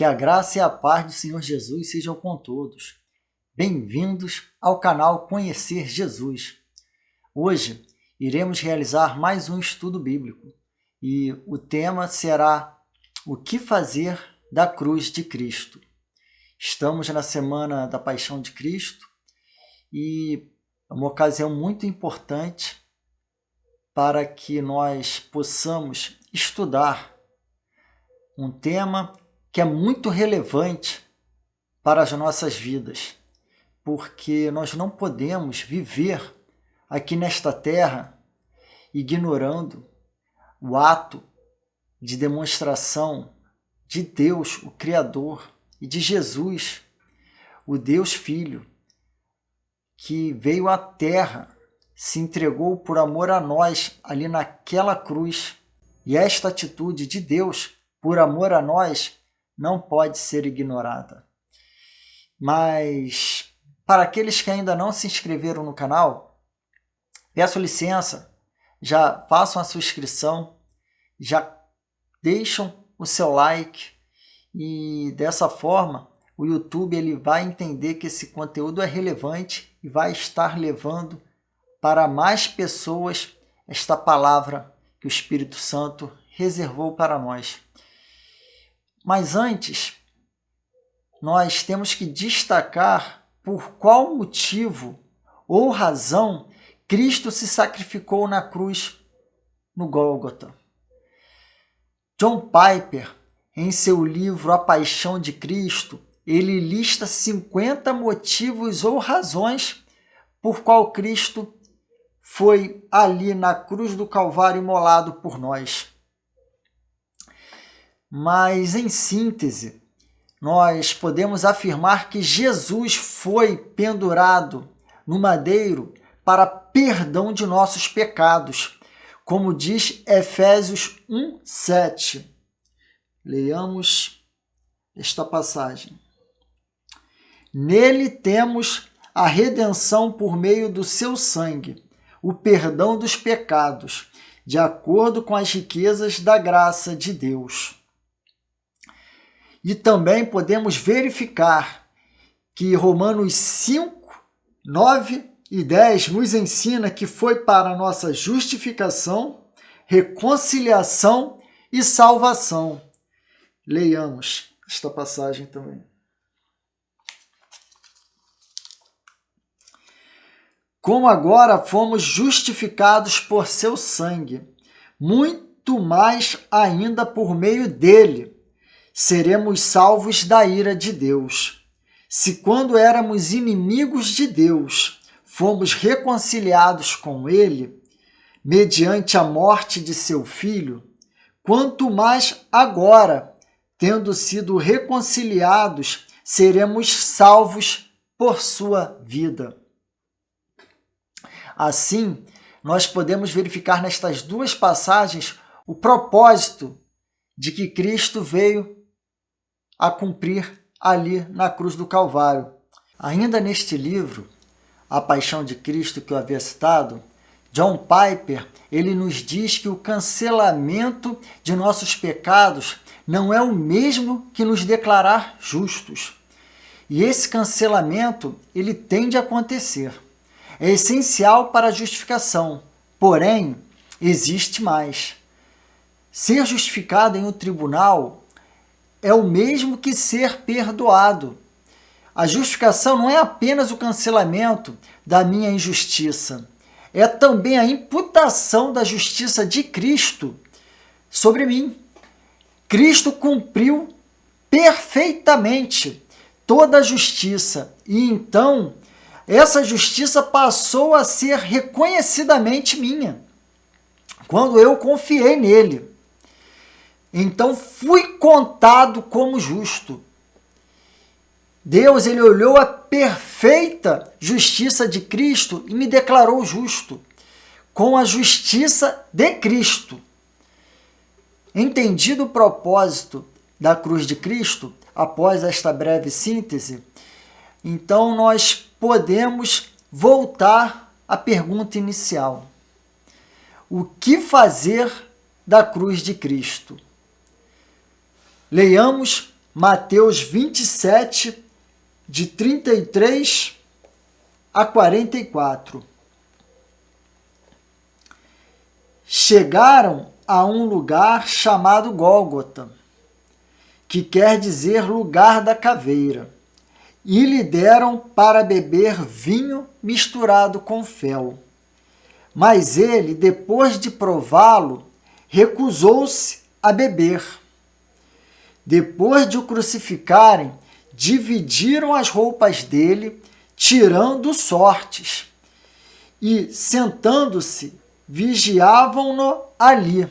Que a graça e a paz do Senhor Jesus sejam com todos. Bem-vindos ao canal Conhecer Jesus. Hoje iremos realizar mais um estudo bíblico e o tema será o que fazer da cruz de Cristo. Estamos na semana da Paixão de Cristo e é uma ocasião muito importante para que nós possamos estudar um tema que é muito relevante para as nossas vidas, porque nós não podemos viver aqui nesta terra ignorando o ato de demonstração de Deus, o Criador, e de Jesus, o Deus Filho, que veio à terra, se entregou por amor a nós ali naquela cruz. E esta atitude de Deus, por amor a nós, não pode ser ignorada. Mas, para aqueles que ainda não se inscreveram no canal, peço licença, já façam a sua inscrição, já deixam o seu like e dessa forma o YouTube ele vai entender que esse conteúdo é relevante e vai estar levando para mais pessoas esta palavra que o Espírito Santo reservou para nós. Mas antes, nós temos que destacar por qual motivo ou razão Cristo se sacrificou na cruz no Gólgota. John Piper, em seu livro A Paixão de Cristo, ele lista 50 motivos ou razões por qual Cristo foi ali na cruz do Calvário imolado por nós. Mas, em síntese, nós podemos afirmar que Jesus foi pendurado no madeiro para perdão de nossos pecados, como diz Efésios 1:7. Leiamos esta passagem. Nele temos a redenção por meio do seu sangue, o perdão dos pecados, de acordo com as riquezas da graça de Deus. E também podemos verificar que Romanos 5, 9 e 10 nos ensina que foi para a nossa justificação, reconciliação e salvação. Leiamos esta passagem também. Como agora fomos justificados por seu sangue, muito mais ainda por meio dele, seremos salvos da ira de Deus. Se quando éramos inimigos de Deus, fomos reconciliados com ele, mediante a morte de seu filho, quanto mais agora, tendo sido reconciliados, seremos salvos por sua vida. Assim, nós podemos verificar nestas duas passagens o propósito de que Cristo veio a cumprir ali na cruz do Calvário. Ainda neste livro, A Paixão de Cristo, que eu havia citado, John Piper, ele nos diz que o cancelamento de nossos pecados não é o mesmo que nos declarar justos. E esse cancelamento, ele tem de acontecer. É essencial para a justificação, porém, existe mais. Ser justificado em um tribunal é o mesmo que ser perdoado. A justificação não é apenas o cancelamento da minha injustiça, é também a imputação da justiça de Cristo sobre mim. Cristo cumpriu perfeitamente toda a justiça e então essa justiça passou a ser reconhecidamente minha quando eu confiei nele. Então fui contado como justo. Deus ele olhou a perfeita justiça de Cristo e me declarou justo, com a justiça de Cristo. Entendido o propósito da cruz de Cristo, após esta breve síntese, então nós podemos voltar à pergunta inicial. O que fazer da cruz de Cristo? Leiamos Mateus 27, de 33 a 44. Chegaram a um lugar chamado Gólgota, que quer dizer lugar da caveira, e lhe deram para beber vinho misturado com fel. Mas ele, depois de prová-lo, recusou-se a beber. Depois de o crucificarem, dividiram as roupas dele, tirando sortes, e, sentando-se, vigiavam-no ali.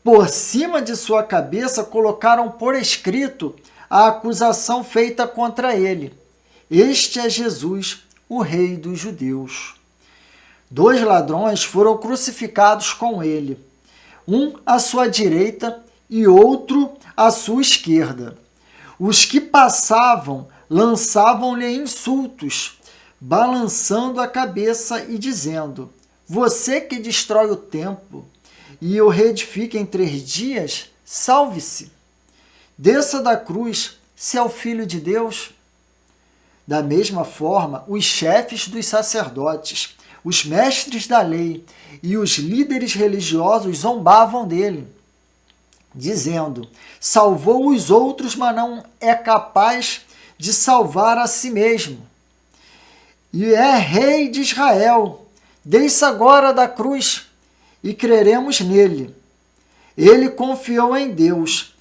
Por cima de sua cabeça colocaram por escrito a acusação feita contra ele: Este é Jesus, o Rei dos Judeus. 2 ladrões foram crucificados com ele, um à sua direita e outro à sua esquerda. Os que passavam lançavam-lhe insultos, balançando a cabeça e dizendo: Você que destrói o templo e o reedifica em 3 dias, salve-se. Desça da cruz, se é o Filho de Deus. Da mesma forma, os chefes dos sacerdotes, os mestres da lei e os líderes religiosos zombavam dele, dizendo: Salvou os outros, mas não é capaz de salvar a si mesmo. E é rei de Israel. Desça agora da cruz e creremos nele. Ele confiou em Deus,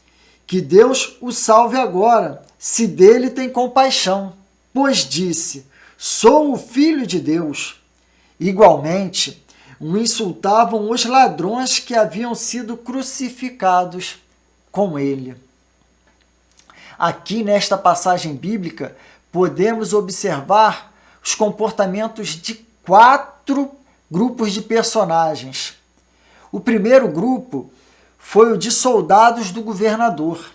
que Deus o salve agora, se dele tem compaixão, pois disse: Sou o Filho de Deus. Igualmente, o insultavam os ladrões que haviam sido crucificados com ele. Aqui nesta passagem bíblica, podemos observar os comportamentos de 4 grupos de personagens. O primeiro grupo foi o de soldados do governador.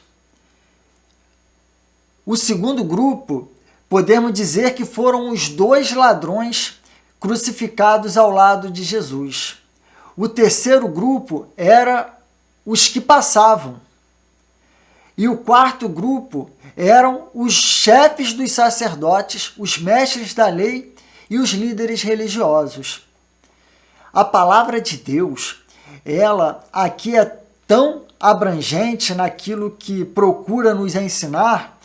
O segundo grupo, podemos dizer que foram os 2 ladrões crucificados ao lado de Jesus. O terceiro grupo era os que passavam. E o quarto grupo eram os chefes dos sacerdotes, os mestres da lei e os líderes religiosos. A palavra de Deus, ela aqui é tão abrangente naquilo que procura nos ensinar,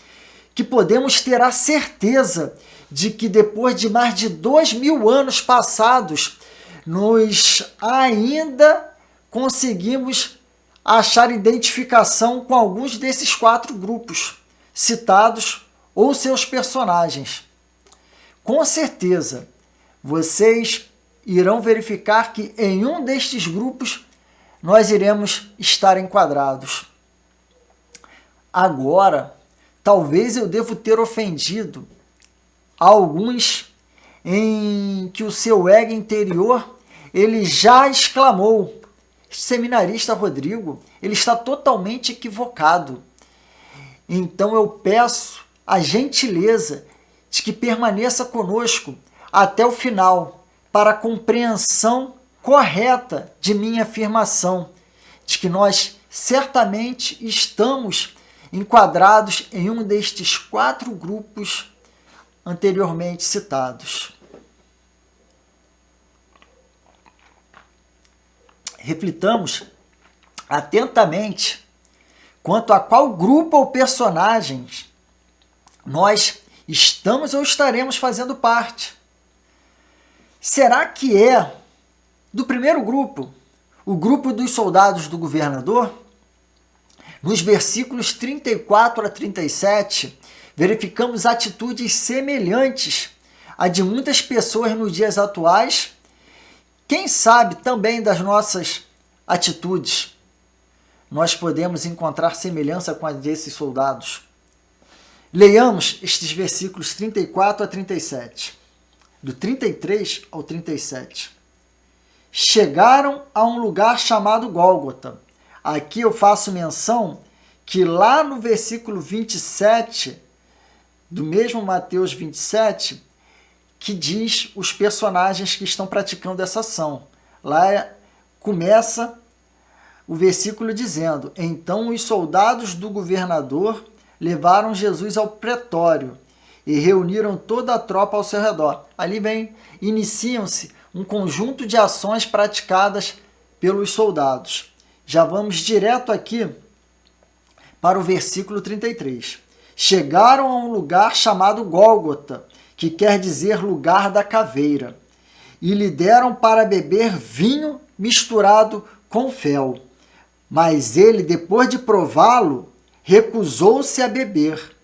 que podemos ter a certeza de que depois de mais de 2000 anos passados, nós ainda conseguimos achar identificação com alguns desses 4 grupos citados ou seus personagens. Com certeza, vocês irão verificar que em um destes grupos nós iremos estar enquadrados. Agora, talvez eu devo ter ofendido alguns em que o seu ego interior ele já exclamou: este seminarista Rodrigo, ele está totalmente equivocado. Então eu peço a gentileza de que permaneça conosco até o final, para a compreensão correta de minha afirmação, de que nós certamente estamos enquadrados em um destes 4 grupos anteriormente citados. Reflitamos atentamente quanto a qual grupo ou personagens nós estamos ou estaremos fazendo parte. Será que é do primeiro grupo, o grupo dos soldados do governador? Nos versículos 34 a 37, verificamos atitudes semelhantes à de muitas pessoas nos dias atuais. Quem sabe também das nossas atitudes nós podemos encontrar semelhança com a desses soldados. Leiamos estes versículos 34 a 37, do 33 ao 37. Chegaram a um lugar chamado Gólgota. Aqui eu faço menção que lá no versículo 27, do mesmo Mateus 27, que diz os personagens que estão praticando essa ação. Lá começa o versículo dizendo: Então os soldados do governador levaram Jesus ao pretório e reuniram toda a tropa ao seu redor. Ali iniciam-se um conjunto de ações praticadas pelos soldados. Já vamos direto aqui para o versículo 33. Chegaram a um lugar chamado Gólgota, que quer dizer lugar da caveira, e lhe deram para beber vinho misturado com fel. Mas ele, depois de prová-lo, recusou-se a beber.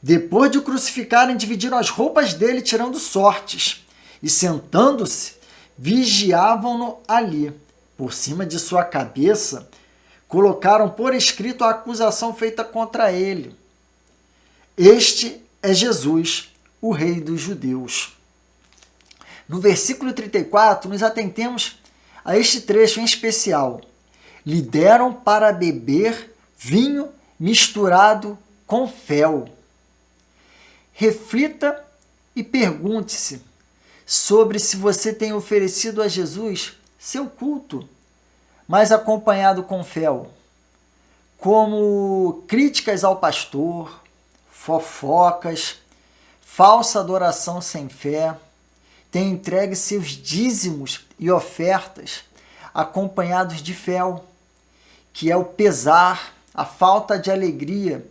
Depois de o crucificarem, dividiram as roupas dele, tirando sortes, e sentando-se, vigiavam-no ali. Por cima de sua cabeça, colocaram por escrito a acusação feita contra ele. Este é Jesus, o Rei dos Judeus. No versículo 34, nos atentemos a este trecho em especial. Lhe deram para beber vinho misturado com fel. Reflita e pergunte-se sobre se você tem oferecido a Jesus seu culto, mas acompanhado com fel, como críticas ao pastor, fofocas, falsa adoração sem fé. Tem entregue seus dízimos e ofertas acompanhados de fel, que é o pesar, a falta de alegria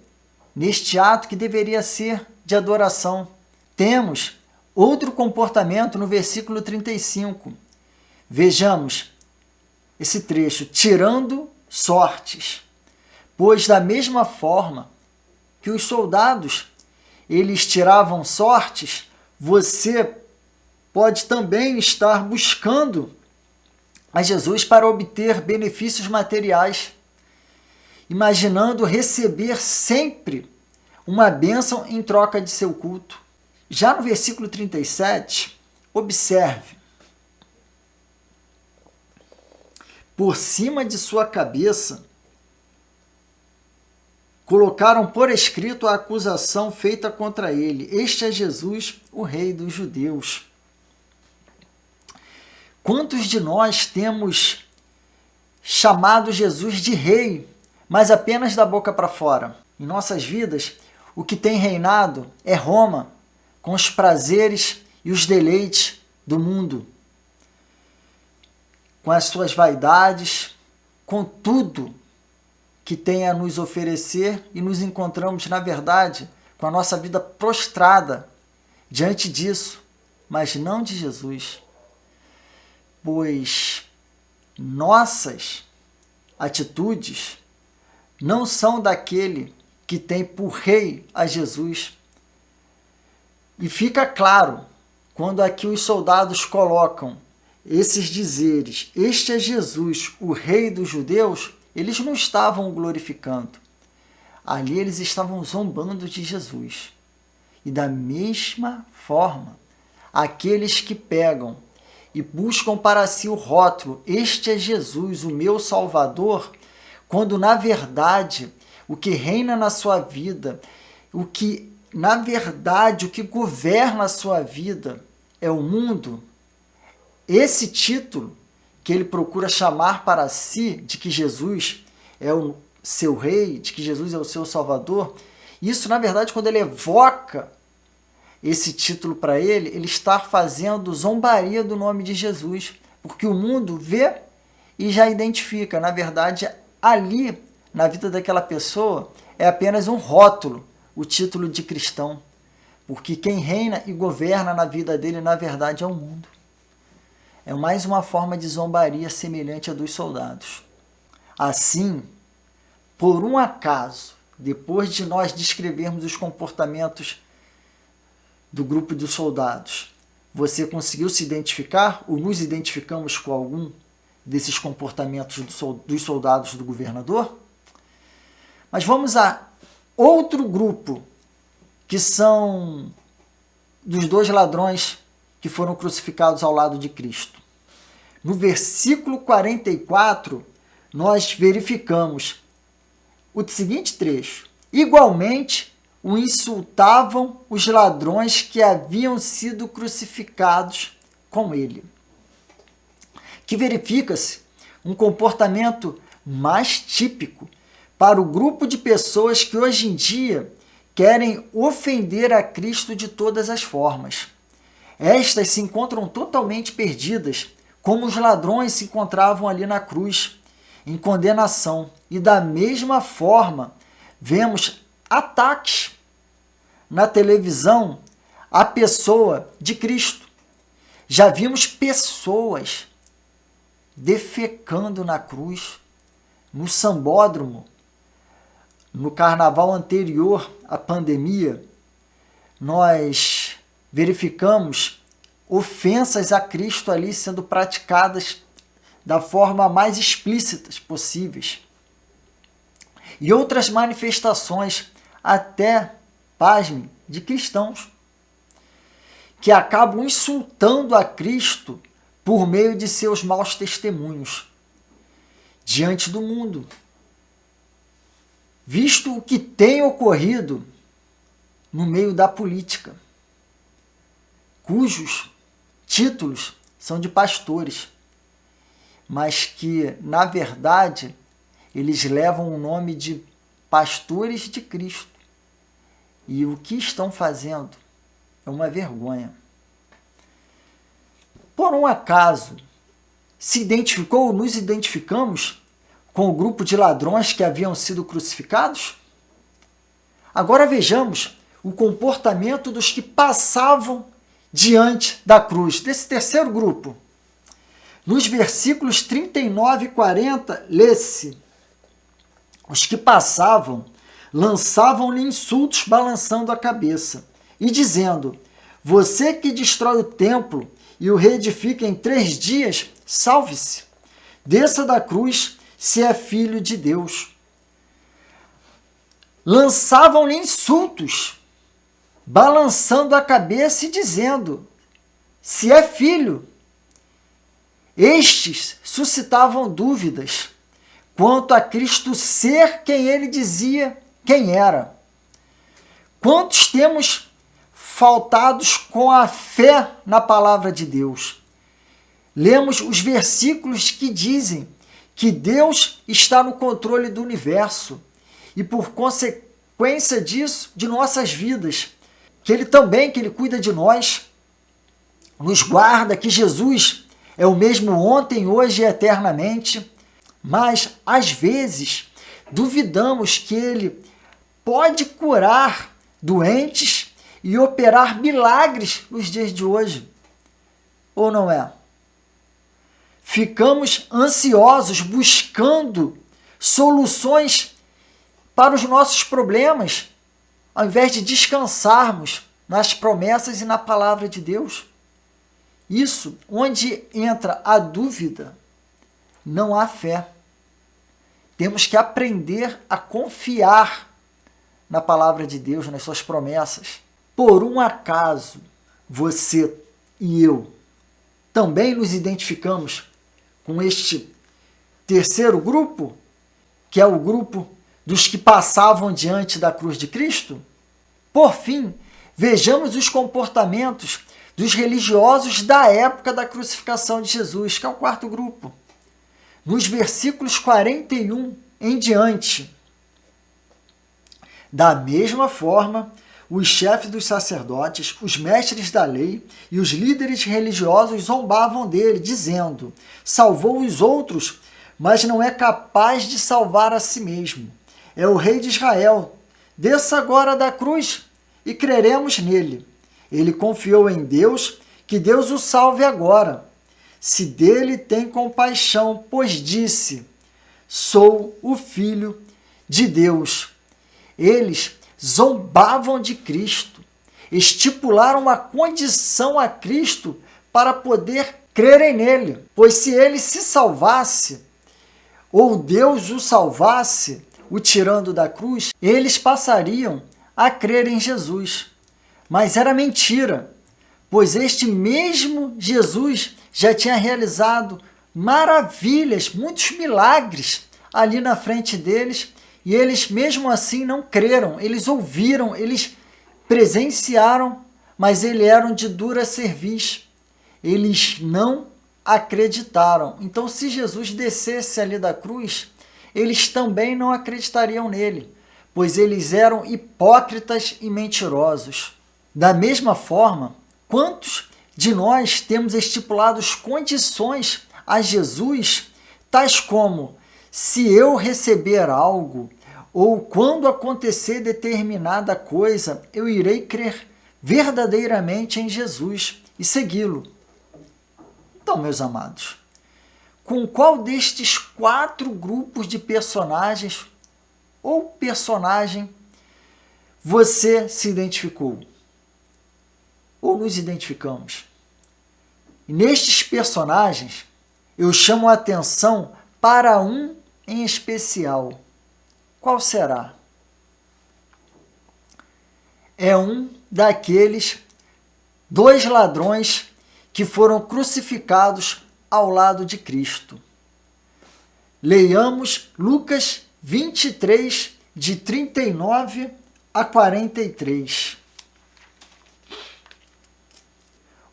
neste ato que deveria ser de adoração. Temos outro comportamento no versículo 35. Vejamos esse trecho, tirando sortes. Pois da mesma forma que os soldados, eles tiravam sortes, você pode também estar buscando a Jesus para obter benefícios materiais, imaginando receber sempre uma bênção em troca de seu culto. Já no versículo 37, observe. Por cima de sua cabeça, colocaram por escrito a acusação feita contra ele. Este é Jesus, o Rei dos Judeus. Quantos de nós temos chamado Jesus de Rei, mas apenas da boca para fora? Em nossas vidas, o que tem reinado é Roma, com os prazeres e os deleites do mundo, com as suas vaidades, com tudo que tem a nos oferecer, e nos encontramos, na verdade, com a nossa vida prostrada diante disso, mas não de Jesus. Pois nossas atitudes não são daquele que tem por rei a Jesus. E fica claro, quando aqui os soldados colocam esses dizeres, este é Jesus, o Rei dos Judeus, eles não estavam o glorificando. Ali eles estavam zombando de Jesus. E da mesma forma, aqueles que pegam e buscam para si o rótulo, este é Jesus, o meu Salvador, quando na verdade o que reina na sua vida, o que governa a sua vida é o mundo, esse título que ele procura chamar para si, de que Jesus é o seu rei, de que Jesus é o seu salvador, isso na verdade quando ele evoca esse título para ele, ele está fazendo zombaria do nome de Jesus, porque o mundo vê e já identifica. Na verdade, ali, na vida daquela pessoa, é apenas um rótulo, o título de cristão, porque quem reina e governa na vida dele, na verdade, é o mundo. É mais uma forma de zombaria semelhante à dos soldados. Assim, por um acaso, depois de nós descrevermos os comportamentos do grupo de soldados, você conseguiu se identificar ou nos identificamos com algum desses comportamentos dos soldados do governador? Mas vamos a outro grupo, que são dos dois ladrões que foram crucificados ao lado de Cristo. No versículo 44, nós verificamos o seguinte trecho. Igualmente, o insultavam os ladrões que haviam sido crucificados com ele. Que verifica-se um comportamento mais típico para o grupo de pessoas que hoje em dia querem ofender a Cristo de todas as formas. Estas se encontram totalmente perdidas, como os ladrões se encontravam ali na cruz, em condenação. E da mesma forma, vemos ataques na televisão à pessoa de Cristo. Já vimos pessoas defecando na cruz, no sambódromo, no carnaval anterior à pandemia. Nós verificamos ofensas a Cristo ali sendo praticadas da forma mais explícitas possíveis. E outras manifestações, até, pasmem, de cristãos, que acabam insultando a Cristo por meio de seus maus testemunhos diante do mundo. Visto o que tem ocorrido no meio da política, cujos títulos são de pastores, mas que, na verdade, eles levam o nome de pastores de Cristo. E o que estão fazendo é uma vergonha. Por um acaso, nos identificamos com o grupo de ladrões que haviam sido crucificados? Agora vejamos o comportamento dos que passavam diante da cruz, desse terceiro grupo. Nos versículos 39 e 40, lê-se: os que passavam lançavam-lhe insultos balançando a cabeça e dizendo: você que destrói o templo e o reedifica em 3 dias, salve-se, desça da cruz se é filho de Deus. Lançavam-lhe insultos, balançando a cabeça e dizendo: se é filho. Estes suscitavam dúvidas quanto a Cristo ser quem ele dizia quem era. Quantos temos faltados com a fé na palavra de Deus? Lemos os versículos que dizem que Deus está no controle do universo e, por consequência disso, de nossas vidas, que Ele cuida de nós, nos guarda, que Jesus é o mesmo ontem, hoje e eternamente, mas, às vezes, duvidamos que Ele pode curar doentes e operar milagres nos dias de hoje, ou não é? Ficamos ansiosos buscando soluções para os nossos problemas, ao invés de descansarmos nas promessas e na palavra de Deus. Isso, onde entra a dúvida, não há fé. Temos que aprender a confiar na palavra de Deus, nas suas promessas. Por um acaso, você e eu também nos identificamos com este terceiro grupo, que é o grupo dos que passavam diante da cruz de Cristo? Por fim, vejamos os comportamentos dos religiosos da época da crucificação de Jesus, que é o quarto grupo. Nos versículos 41 em diante. Da mesma forma, os chefes dos sacerdotes, os mestres da lei e os líderes religiosos zombavam dele, dizendo: salvou os outros, mas não é capaz de salvar a si mesmo. É o rei de Israel. Desça agora da cruz e creremos nele. Ele confiou em Deus, que Deus o salve agora. Se dele tem compaixão, pois disse: sou o Filho de Deus. Eles zombavam de Cristo, estipularam uma condição a Cristo para poder crerem nele, pois se ele se salvasse, ou Deus o salvasse, o tirando da cruz, eles passariam a crer em Jesus. Mas era mentira, pois este mesmo Jesus já tinha realizado maravilhas, muitos milagres ali na frente deles, e eles mesmo assim não creram. Eles ouviram, eles presenciaram, mas eles eram de dura cerviz. Eles não acreditaram. Então, se Jesus descesse ali da cruz, eles também não acreditariam nele, pois eles eram hipócritas e mentirosos. Da mesma forma, quantos de nós temos estipulados condições a Jesus, tais como: se eu receber algo, ou quando acontecer determinada coisa, eu irei crer verdadeiramente em Jesus e segui-lo. Então, meus amados, com qual destes 4 grupos de personagens ou personagem você se identificou? Ou nos identificamos? E nestes personagens, eu chamo a atenção para um em especial. Qual será? É um daqueles 2 ladrões que foram crucificados ao lado de Cristo. Leiamos Lucas 23, de 39 a 43.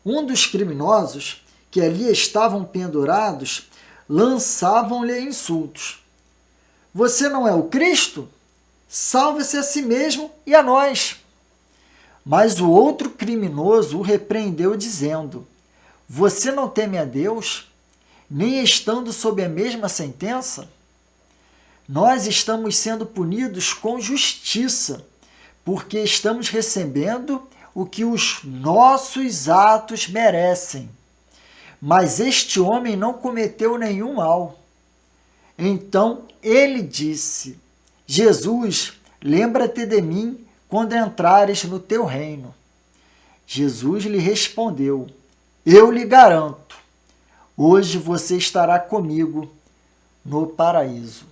Um dos criminosos que ali estavam pendurados lançavam-lhe insultos. Você não é o Cristo? Salve-se a si mesmo e a nós. Mas o outro criminoso o repreendeu, dizendo: Você não teme a Deus, nem estando sob a mesma sentença? Nós estamos sendo punidos com justiça, porque estamos recebendo o que os nossos atos merecem. Mas este homem não cometeu nenhum mal. Então ele disse: Jesus, lembra-te de mim quando entrares no teu reino. Jesus lhe respondeu: Eu lhe garanto, hoje você estará comigo no paraíso.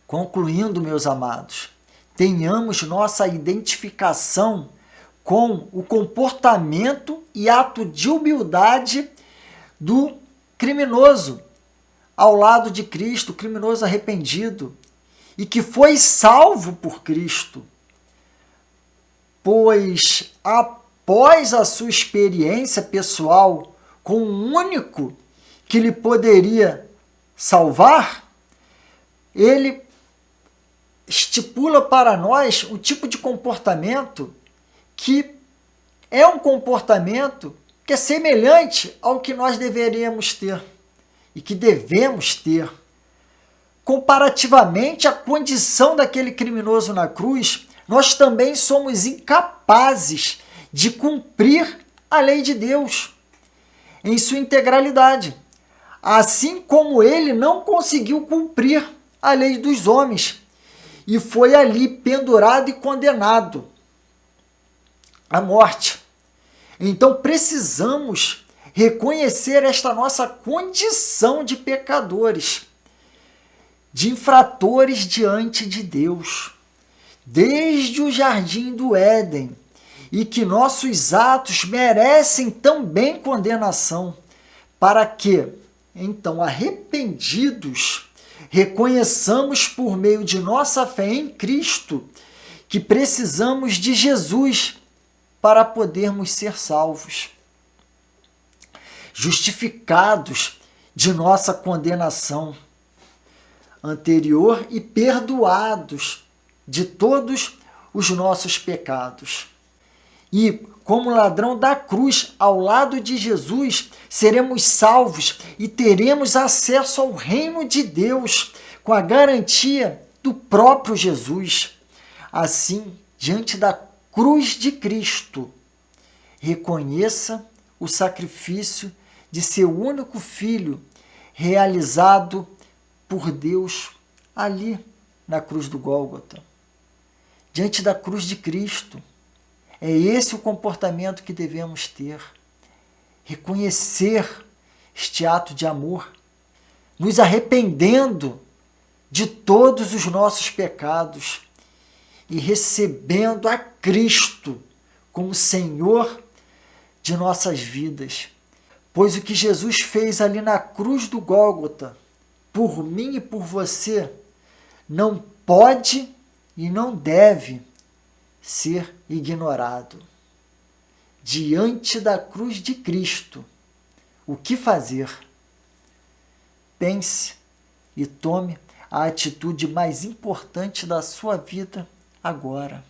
Concluindo, meus amados, tenhamos nossa identificação com o comportamento e ato de humildade do criminoso ao lado de Cristo, criminoso arrependido, e que foi salvo por Cristo, pois após a sua experiência pessoal com o único que lhe poderia salvar, ele estipula para nós um tipo de comportamento que é um comportamento que é semelhante ao que nós deveríamos ter e que devemos ter. Comparativamente à condição daquele criminoso na cruz, nós também somos incapazes de cumprir a lei de Deus em sua integralidade, assim como ele não conseguiu cumprir a lei dos homens e foi ali pendurado e condenado à morte. Então precisamos reconhecer esta nossa condição de pecadores, de infratores diante de Deus, desde o jardim do Éden, e que nossos atos merecem também condenação, para que, então, arrependidos, reconheçamos por meio de nossa fé em Cristo que precisamos de Jesus para podermos ser salvos, justificados de nossa condenação anterior e perdoados de todos os nossos pecados. E, como ladrão da cruz ao lado de Jesus, seremos salvos e teremos acesso ao reino de Deus com a garantia do próprio Jesus. Assim, diante da cruz de Cristo, reconheça o sacrifício de seu único Filho realizado por Deus ali na cruz do Gólgota. Diante da cruz de Cristo, é esse o comportamento que devemos ter. Reconhecer este ato de amor, nos arrependendo de todos os nossos pecados e recebendo a Cristo como Senhor de nossas vidas. Pois o que Jesus fez ali na cruz do Gólgota, por mim e por você, não pode e não deve ser ignorado. Diante da cruz de Cristo, o que fazer? Pense e tome a atitude mais importante da sua vida agora.